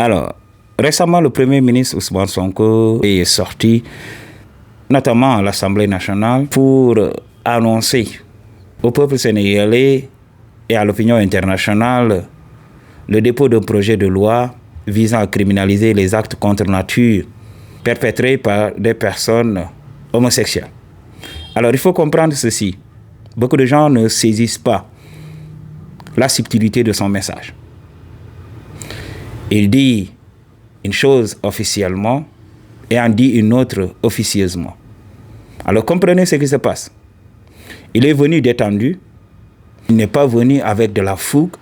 Alors, récemment, le Premier ministre Ousmane Sonko est sorti, notamment à l'Assemblée nationale, pour annoncer au peuple sénégalais et à l'opinion internationale le dépôt d'un projet de loi visant à criminaliser les actes contre nature perpétrés par des personnes homosexuelles. Alors, il faut comprendre ceci. Beaucoup de gens ne saisissent pas la subtilité de son message. Il dit une chose officiellement et en dit une autre officieusement. Alors comprenez ce qui se passe. Il est venu détendu, il n'est pas venu avec de la fougue,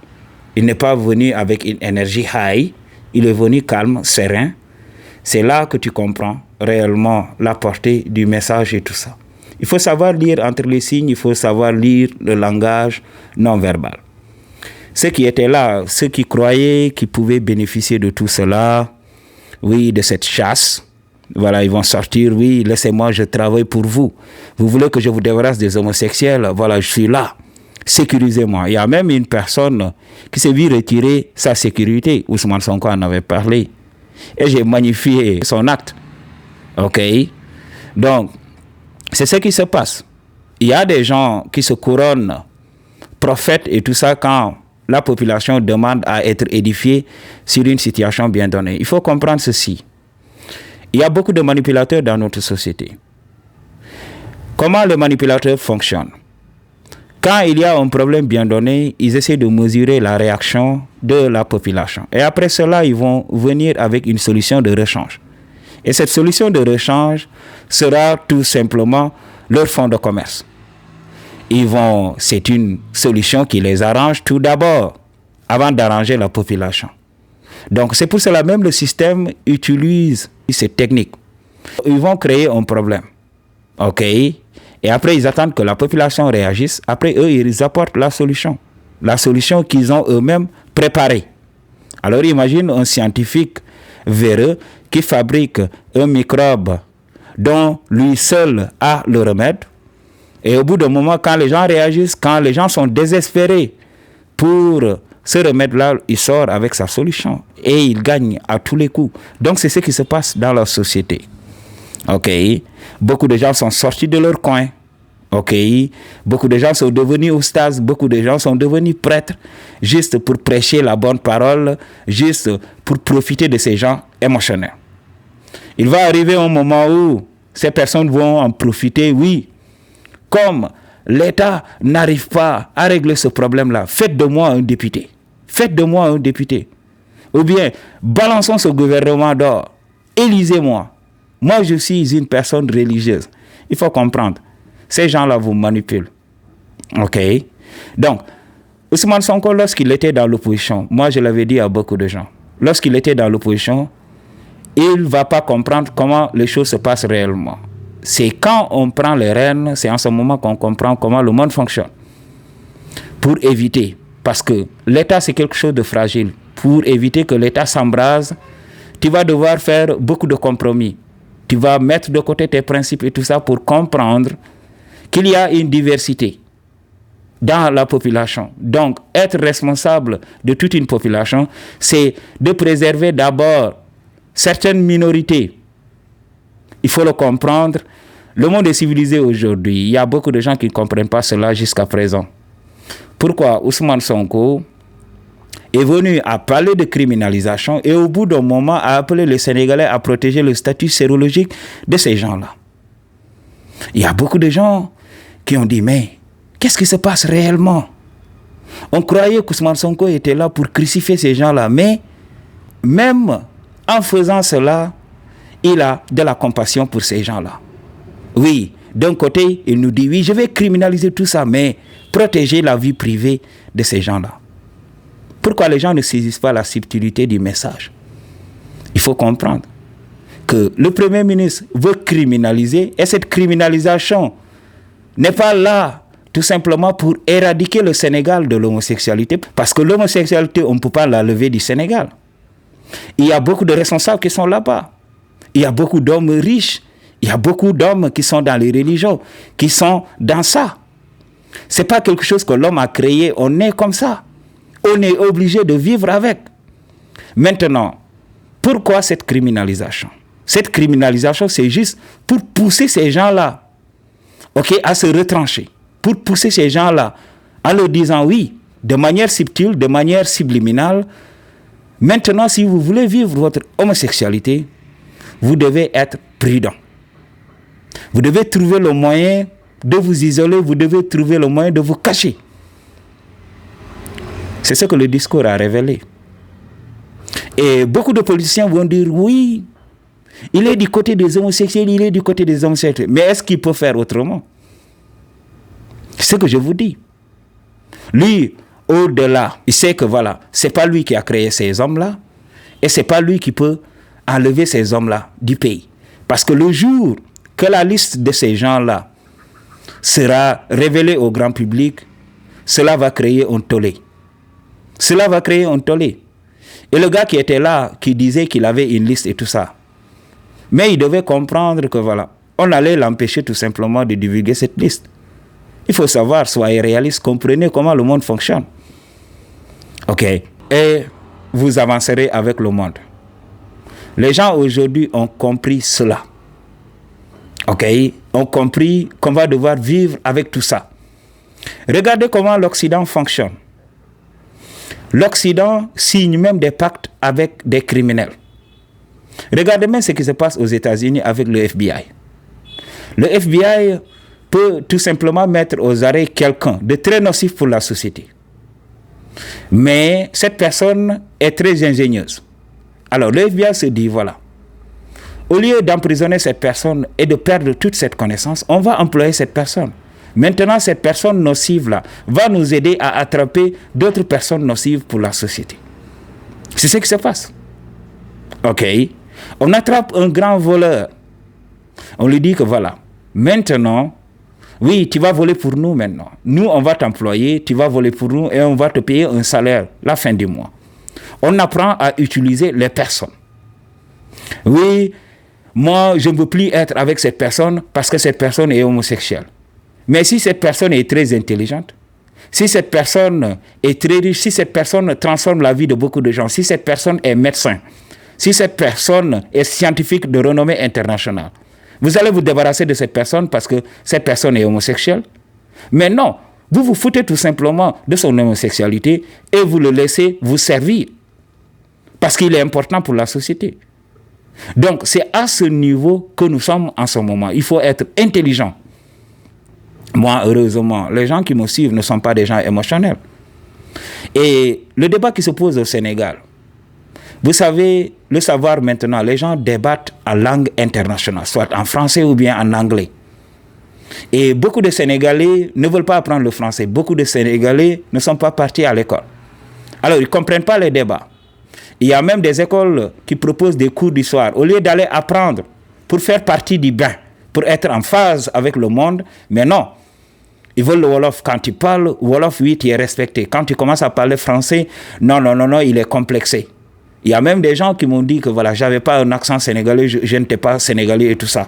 il n'est pas venu avec une énergie high, il est venu calme, serein. C'est là que tu comprends réellement la portée du message et tout ça. Il faut savoir lire entre les signes, il faut savoir lire le langage non verbal. Ceux qui étaient là, ceux qui croyaient qu'ils pouvaient bénéficier de tout cela, oui, de cette chasse, voilà, ils vont sortir, oui, laissez-moi, je travaille pour vous. Vous voulez que je vous débarrasse des homosexuels? Voilà, je suis là. Sécurisez-moi. Il y a même une personne qui s'est vue retirer sa sécurité. Ousmane Sonko en avait parlé. Et j'ai magnifié son acte. OK? Donc, c'est ce qui se passe. Il y a des gens qui se couronnent prophètes et tout ça quand la population demande à être édifiée sur une situation bien donnée. Il faut comprendre ceci. Il y a beaucoup de manipulateurs dans notre société. Comment les manipulateurs fonctionnent? Quand il y a un problème bien donné, ils essaient de mesurer la réaction de la population. Et après cela, ils vont venir avec une solution de rechange. Et cette solution de rechange sera tout simplement leur fonds de commerce. C'est une solution qui les arrange tout d'abord, avant d'arranger la population. Donc c'est pour cela même le système utilise ces techniques. Ils vont créer un problème. OK? Et après, ils attendent que la population réagisse. Après, eux, ils apportent la solution. La solution qu'ils ont eux-mêmes préparée. Alors imagine un scientifique véreux qui fabrique un microbe dont lui seul a le remède. Et au bout d'un moment, quand les gens réagissent, quand les gens sont désespérés pour ce remède-là, il sort avec sa solution. Et il gagne à tous les coups. Donc, c'est ce qui se passe dans la société. OK? Beaucoup de gens sont sortis de leur coin. OK? Beaucoup de gens sont devenus oustas, beaucoup de gens sont devenus prêtres, juste pour prêcher la bonne parole, juste pour profiter de ces gens émotionnels. Il va arriver un moment où ces personnes vont en profiter, oui. Comme l'État n'arrive pas à régler ce problème-là, faites de moi un député. Faites de moi un député. Ou bien, balançons ce gouvernement d'or. Élisez-moi. Moi, je suis une personne religieuse. Il faut comprendre. Ces gens-là vous manipulent. OK? Donc, Ousmane Sonko, lorsqu'il était dans l'opposition, moi, je l'avais dit à beaucoup de gens, lorsqu'il était dans l'opposition, il ne va pas comprendre comment les choses se passent réellement. C'est quand on prend les rênes, c'est en ce moment qu'on comprend comment le monde fonctionne. Pour éviter, parce que l'État, c'est quelque chose de fragile. Pour éviter que l'État s'embrase, tu vas devoir faire beaucoup de compromis. Tu vas mettre de côté tes principes et tout ça pour comprendre qu'il y a une diversité dans la population. Donc, être responsable de toute une population, c'est de préserver d'abord certaines minorités. Il faut le comprendre. Le monde est civilisé aujourd'hui. Il y a beaucoup de gens qui ne comprennent pas cela jusqu'à présent. Pourquoi Ousmane Sonko est venu à parler de criminalisation et au bout d'un moment a appelé les Sénégalais à protéger le statut sérologique de ces gens-là. Il y a beaucoup de gens qui ont dit, mais qu'est-ce qui se passe réellement? On croyait qu'Ousmane Sonko était là pour crucifier ces gens-là, mais même en faisant cela, il a de la compassion pour ces gens-là. Oui, d'un côté, il nous dit, oui, je vais criminaliser tout ça, mais protéger la vie privée de ces gens-là. Pourquoi les gens ne saisissent pas la subtilité du message? Il faut comprendre que le Premier ministre veut criminaliser, et cette criminalisation n'est pas là tout simplement pour éradiquer le Sénégal de l'homosexualité, parce que l'homosexualité, on ne peut pas la lever du Sénégal. Il y a beaucoup de responsables qui sont là-bas. Il y a beaucoup d'hommes riches. Il y a beaucoup d'hommes qui sont dans les religions, qui sont dans ça. Ce n'est pas quelque chose que l'homme a créé. On est comme ça. On est obligé de vivre avec. Maintenant, Pourquoi cette criminalisation? Cette criminalisation, c'est juste pour pousser ces gens-là, à se retrancher. Pour pousser ces gens-là en leur disant oui, de manière subtile, de manière subliminale, maintenant, si vous voulez vivre votre homosexualité, vous devez être prudent. Vous devez trouver le moyen de vous isoler, vous devez trouver le moyen de vous cacher. C'est ce que le discours a révélé. Et beaucoup de politiciens vont dire oui, il est du côté des homosexuels, il est du côté des homosexuels. Mais est-ce qu'il peut faire autrement? C'est ce que je vous dis. Lui, au-delà, il sait que voilà, c'est pas lui qui a créé ces hommes-là et c'est pas lui qui peut enlever ces hommes-là du pays. Parce que le jour que la liste de ces gens-là sera révélée au grand public, cela va créer un tollé. Cela va créer un tollé. Et le gars qui était là, qui disait qu'il avait une liste et tout ça, mais il devait comprendre que voilà, on allait l'empêcher tout simplement de divulguer cette liste. Il faut savoir, soyez réaliste, comprenez comment le monde fonctionne. Et vous avancerez avec le monde. Les gens aujourd'hui ont compris cela. Ont compris qu'on va devoir vivre avec tout ça. Regardez comment l'Occident fonctionne. L'Occident signe même des pactes avec des criminels. Regardez même ce qui se passe aux États-Unis avec le FBI. Le FBI peut tout simplement mettre aux arrêts quelqu'un de très nocif pour la société. Mais cette personne est très ingénieuse. Alors le FBI se dit, voilà, au lieu d'emprisonner cette personne et de perdre toute cette connaissance, on va employer cette personne. Maintenant, cette personne nocive-là va nous aider à attraper d'autres personnes nocives pour la société. C'est ce qui se passe. On attrape un grand voleur. On lui dit que voilà, maintenant, oui, tu vas voler pour nous maintenant. Nous, on va t'employer, tu vas voler pour nous et on va te payer un salaire la fin du mois. On apprend à utiliser les personnes. Oui, moi, je ne veux plus être avec cette personne parce que cette personne est homosexuelle. Mais si cette personne est très intelligente, si cette personne est très riche, si cette personne transforme la vie de beaucoup de gens, si cette personne est médecin, si cette personne est scientifique de renommée internationale, vous allez vous débarrasser de cette personne parce que cette personne est homosexuelle? Mais non, vous vous foutez tout simplement de son homosexualité et vous le laissez vous servir parce qu'il est important pour la société. Donc, c'est à ce niveau que nous sommes en ce moment. Il faut être intelligent. Moi, heureusement, les gens qui me suivent ne sont pas des gens émotionnels. Et le débat qui se pose au Sénégal, vous savez, le savoir maintenant, les gens débattent en langue internationale, soit en français ou bien en anglais. Et beaucoup de Sénégalais ne veulent pas apprendre le français. Beaucoup de Sénégalais ne sont pas partis à l'école. Alors, ils ne comprennent pas les débats. Il y a même des écoles qui proposent des cours du soir. Au lieu d'aller apprendre pour faire partie du bain, pour être en phase avec le monde, mais non. Ils veulent le Wolof. Quand tu parles Wolof, oui, tu es respecté. Quand tu commences à parler français, non, il est complexé. Il y a même des gens qui m'ont dit que voilà, j'avais pas un accent sénégalais, je n'étais pas sénégalais et tout ça.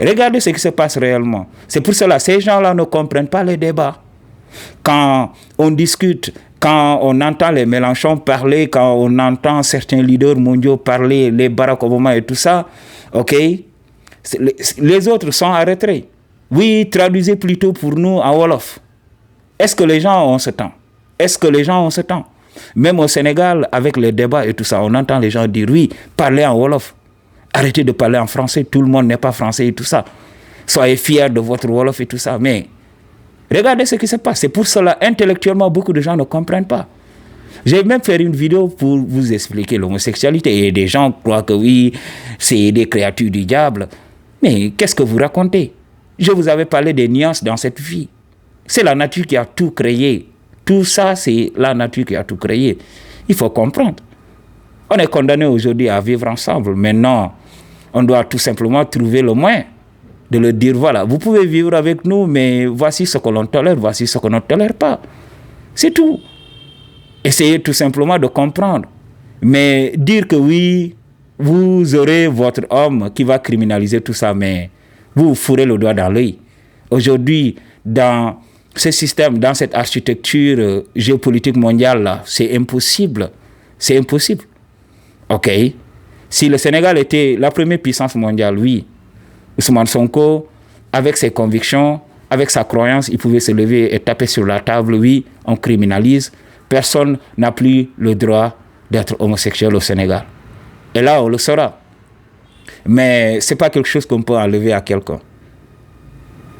Regardez ce qui se passe réellement. C'est pour cela, ces gens-là ne comprennent pas les débats. Quand on discute, quand on entend les Mélenchon parler, quand on entend certains leaders mondiaux parler, les Barack Obama et tout ça, les autres sont en retrait. Oui, traduisez plutôt pour nous en Wolof. Est-ce que les gens ont ce temps? Même au Sénégal, avec les débats et tout ça, on entend les gens dire oui, parlez en Wolof. Arrêtez de parler en français, tout le monde n'est pas français et tout ça. Soyez fiers de votre Wolof et tout ça. Mais regardez ce qui se passe. C'est pour cela, intellectuellement, beaucoup de gens ne comprennent pas. J'ai même fait une vidéo pour vous expliquer l'homosexualité. Et des gens croient que oui, c'est des créatures du diable. Mais qu'est-ce que vous racontez? Je vous avais parlé des nuances dans cette vie. C'est la nature qui a tout créé. Tout ça, c'est la nature qui a tout créé. Il faut comprendre. On est condamné aujourd'hui à vivre ensemble. Maintenant, on doit tout simplement trouver le moyen de leur dire, voilà, vous pouvez vivre avec nous, mais voici ce que l'on tolère, voici ce que l'on ne tolère pas. C'est tout. Essayez tout simplement de comprendre. Mais dire que oui, vous aurez votre homme qui va criminaliser tout ça, mais vous fourrez le doigt dans l'œil. Aujourd'hui, dans ce système, dans cette architecture géopolitique mondiale-là, c'est impossible. C'est impossible. Ok. Si le Sénégal était la première puissance mondiale, oui. Ousmane Sonko, avec ses convictions, avec sa croyance, il pouvait se lever et taper sur la table. Oui, on criminalise. Personne n'a plus le droit d'être homosexuel au Sénégal. Et là, on le saura. Mais ce n'est pas quelque chose qu'on peut enlever à quelqu'un.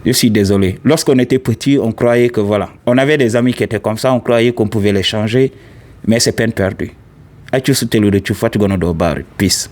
Je suis désolé. Lorsqu'on était petit, on croyait que voilà. On avait des amis qui étaient comme ça, on croyait qu'on pouvait les changer, mais c'est peine perdue. Peace.